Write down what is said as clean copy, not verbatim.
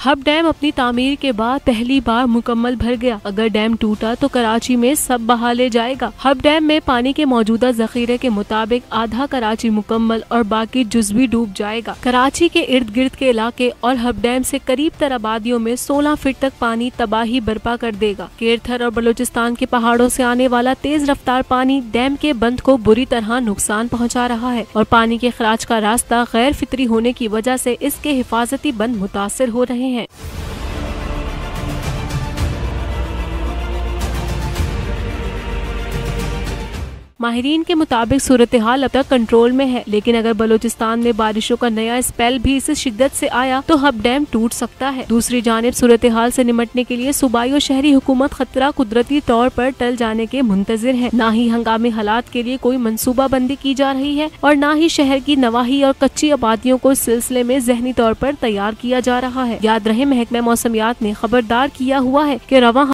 Hub dam अपनी तामीर के बाद पहली बार मुकम्मल भर गया। अगर डैम टूटा तो कराची में सब बहा ले जाएगा। हब डैम में पानी के मौजूदा जखीरे के मुताबिक आधा कराची मुकम्मल और बाकी जुज़वी डूब जाएगा। कराची के इर्द गिर्द के इलाके और हब डैम से करीब तर आबादियों में 16 फीट तक पानी तबाही बर्पा कर देगा। केरथर और बलूचिस्तान के पहाड़ों से आने वाला तेज रफ्तार पानी डैम के बंद को बुरी तरह नुकसान पहुँचा रहा है और पानी के खराज का रास्ता गैर फितरी होने की वजह से इसके हिफाजती बंद मुतासिर हो रहे हैं। माहिरीन के मुताबिक सूरत हाल अब तक कंट्रोल में है, लेकिन अगर बलूचिस्तान में बारिशों का नया स्पेल भी इस शिद्दत से आया तो हब डैम टूट सकता है। दूसरी जानिब सूरत हाल से निमटने के लिए सूबाई और शहरी हुकूमत खतरा कुदरती तौर पर टल जाने के मुंतजिर है। न ही हंगामी हालात के लिए कोई मनसूबा बंदी की जा रही है और न ही शहर की नवाही और कच्ची आबादियों को इस सिलसिले में जहनी तौर पर तैयार किया जा रहा है। याद रहे, महकमा मौसमियात ने खबरदार किया हुआ है कि रवा